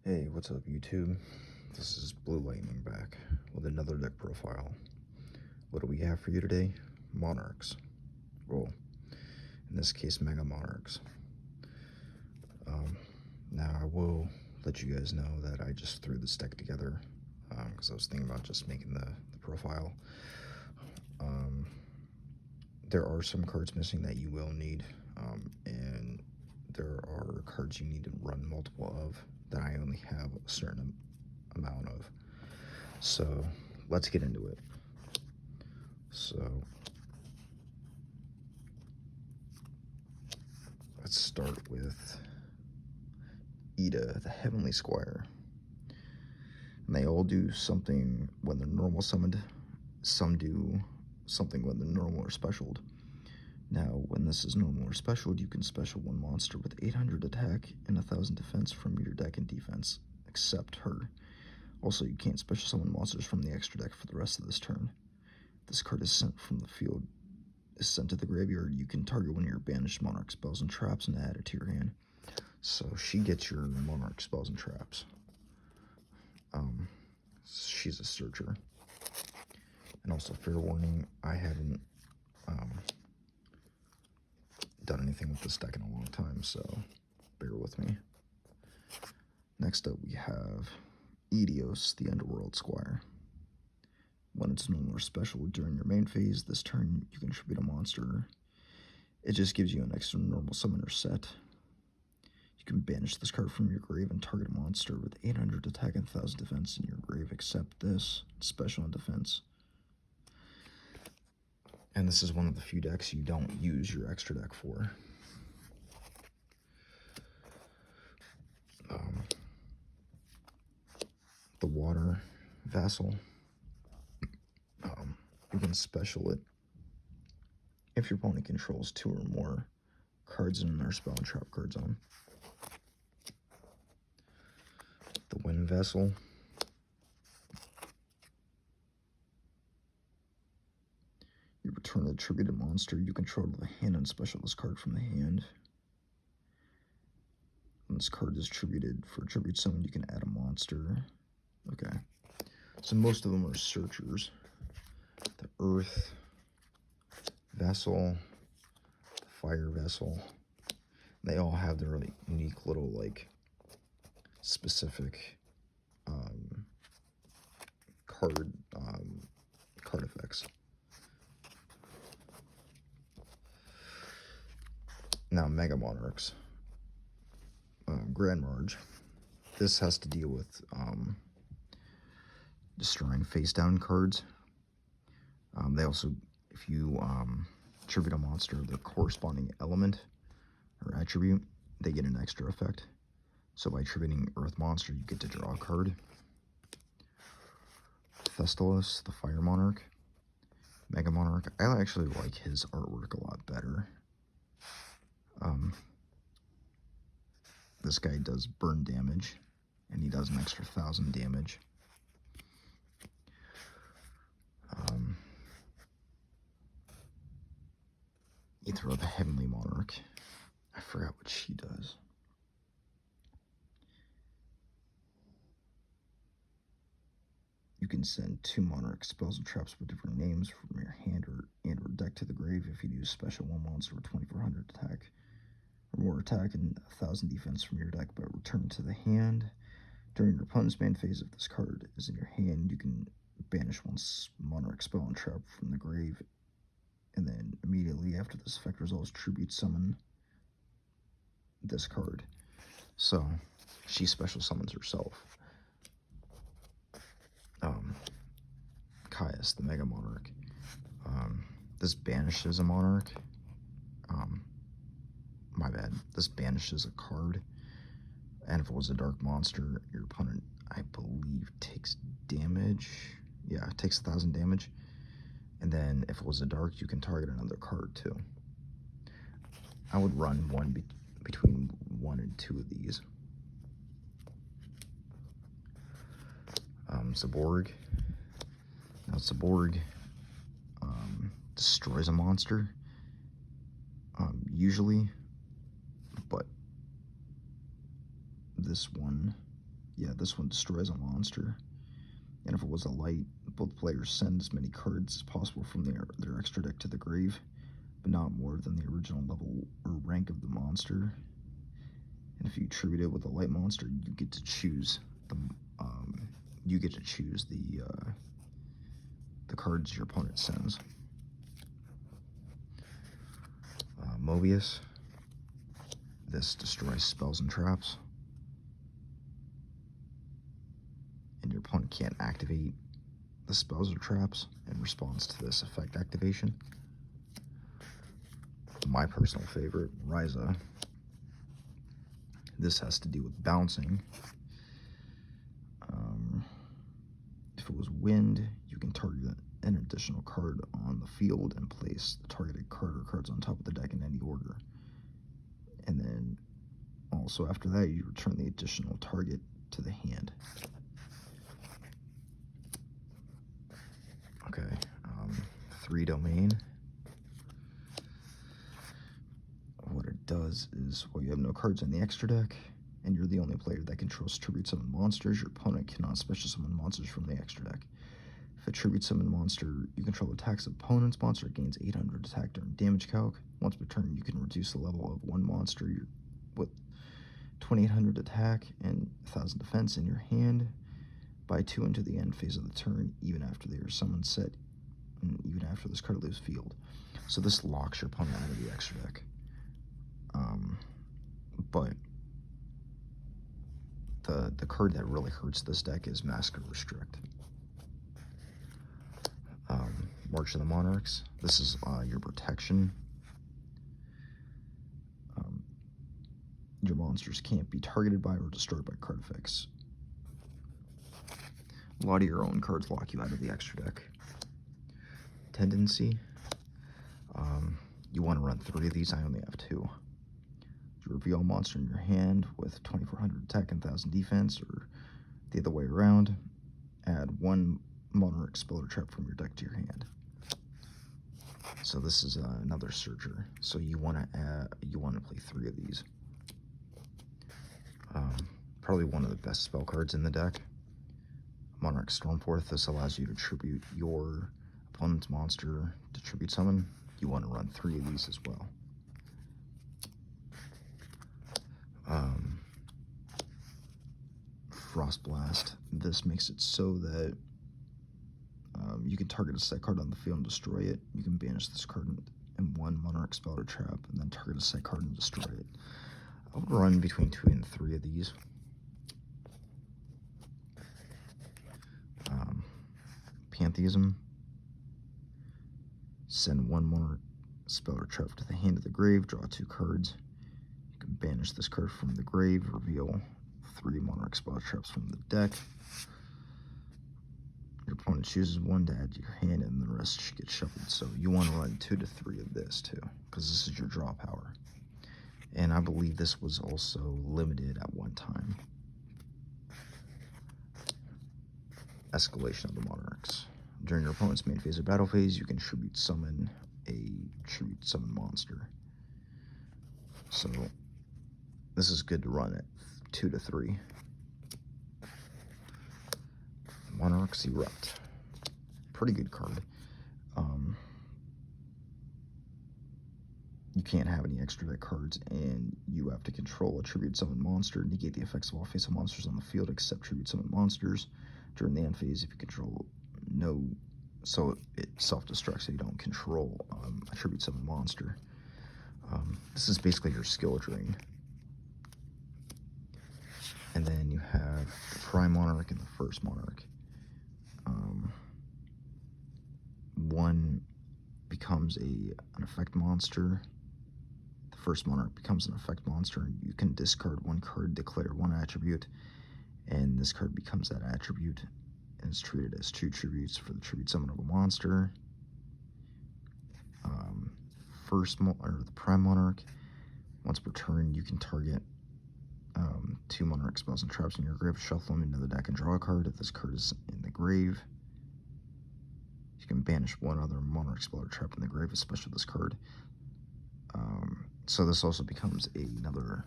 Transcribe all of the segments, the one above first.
Hey, what's up YouTube? This is Blue Lightning back with another deck profile. What do we have for you today? Monarchs. Well, in this case, Mega Monarchs. Now I will let you guys know that I just threw this deck together because I was thinking about just making the profile. There are some cards missing that you will need, and there are cards you need to run multiple of that I only have a certain amount of. So let's get into it. So let's start with Ida, the Heavenly Squire. And they all do something when they're normal summoned. Some do something when they're normal or specialed. Now, when this is normal or specialed, you can special one monster with 800 attack and 1000 defense from your deck and defense, except her. Also, you can't special summon monsters from the extra deck for the rest of this turn. This card is sent from the field, is sent to the graveyard. You can target one of your banished monarch spells and traps and add it to your hand. So she gets your monarch spells and traps. She's a searcher. And also, fair warning, I haven't done anything with this deck in a long time, so bear with me. Next up, we have Edios, the Underworld Squire. When it's normal or special during your main phase, this turn you can tribute a monster. It just gives you an extra normal summoner set. You can banish this card from your grave and target a monster with 800 attack and 1000 defense in your grave, except this, special and defense. And this is one of the few decks you don't use your extra deck for. The Water Vassal. You can special it if your opponent controls 2 or more cards in their spell and trap card zone. The Wind Vessel. You return a attributed monster you control to the hand and special this card from the hand. When this card is attributed for tribute summon, you can add a monster. Okay. So most of them are searchers. The Earth Vessel, the Fire Vessel. They all have their like unique little like specific card effects. Now Mega Monarchs. Grand Marge. This has to deal with destroying face down cards. They also, if you tribute a monster, the corresponding element or attribute, they get an extra effect. So by tributing Earth Monster, you get to draw a card. Thestalos, the Fire Monarch. Mega Monarch. I actually like his artwork a lot better. This guy does burn damage, and he does an extra 1000 damage. You throw the Heavenly Monarch. I forgot what she does. You can send 2 Monarch spells and traps with different names from your hand or deck to the grave if you use special one monster with 2400 attack or more attack and 1000 defense from your deck, but return to the hand. During your opponent's main phase, if this card is in your hand, you can banish one Monarch spell and trap from the grave, and then immediately after this effect resolves, tribute summon this card. So she special summons herself. Caius, the Mega Monarch. This banishes a monarch. My bad. This banishes a card. And if it was a dark monster, your opponent, I believe, takes damage. Yeah, it takes 1000 damage. And then if it was a dark, you can target another card too. I would run one between 1 and 2 of these. Zaborg. Now Zaborg destroys a monster, usually, but this one, this one destroys a monster. And if it was a light, both players send as many cards as possible from their extra deck to the grave, but not more than the original level or rank of the monster. And if you tribute it with a light monster, you get to choose the cards your opponent sends. Mobius. This destroys spells and traps, and your opponent can't activate the spells or traps in response to this effect activation. My personal favorite, Ryza. This has to do with bouncing. If it was wind, you can target an additional card on the field and place the targeted card or cards on top of the deck in any order. And then also after that, you return the additional target to the hand. Okay, 3 domain. What it does is, well, you have no cards in the extra deck, and you're the only player that controls tribute summon monsters. Your opponent cannot special summon monsters from the extra deck. If a tribute summon monster you control attacks opponent's monster, it gains 800 attack during damage calc. Once per turn, you can reduce the level of one monster with 2800 attack and 1000 defense in your hand by 2 into the end phase of the turn, even after they are summoned set, and even after this card leaves field. So this locks your opponent out of the extra deck. But the card that really hurts this deck is Massacre Restrict. March of the Monarchs. This is your protection. Your monsters can't be targeted by or destroyed by card effects. A lot of your own cards lock you out of the extra deck. Tendency. You want to run 3 of these. I only have 2. You reveal a monster in your hand with 2400 attack and 1000 defense, or the other way around. Add 1 monarch spell or trap from your deck to your hand. So this is another searcher. So you want to play 3 of these. Probably one of the best spell cards in the deck. Monarch Stormforth. This allows you to tribute your opponent's monster to tribute summon. You want to run 3 of these as well. Frostblast. This makes it so that you can target a set card on the field and destroy it. You can banish this card in 1 monarch spell or trap, and then target a set card and destroy it. I would run between 2 and 3 of these. Pantheism. Send 1 monarch spell or trap to the hand of the grave, draw 2 cards. You can banish this card from the grave, reveal 3 monarch spell traps from the deck. Your opponent chooses 1 to add to your hand, and the rest should get shuffled. So you want to run 2 to 3 of this too, because this is your draw power. And I believe this was also limited at one time. Escalation of the Monarchs. During your opponent's main phase or battle phase, you can tribute summon monster. So this is good to run at 2 to 3. Monarchs Erupt. Pretty good card. You can't have any extra deck cards, and you have to control a tribute summon monster, negate the effects of all face-up monsters on the field except tribute summon monsters. During the end phase, if you control so it self-destructs, so you don't control a tribute summon monster. This is basically your skill drain. And then you have the Prime Monarch and the First Monarch. One becomes an effect monster. The First Monarch becomes an effect monster, and you can discard 1 card, declare 1 attribute, and this card becomes that attribute, and is treated as 2 tributes for the tribute summon of a monster. The Prime Monarch, once per turn, you can target 2 monarch spells and traps in your grave, shuffle them into the deck and draw a card. If this card is in the grave, you can banish 1 other monarch spell or trap in the grave, especially this card. So this also becomes another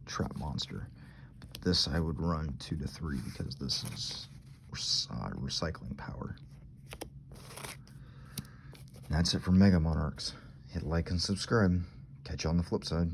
trap monster. This I would run 2 to 3 because this is recycling power. That's it for Mega Monarchs. Hit like and subscribe. Catch you on the flip side.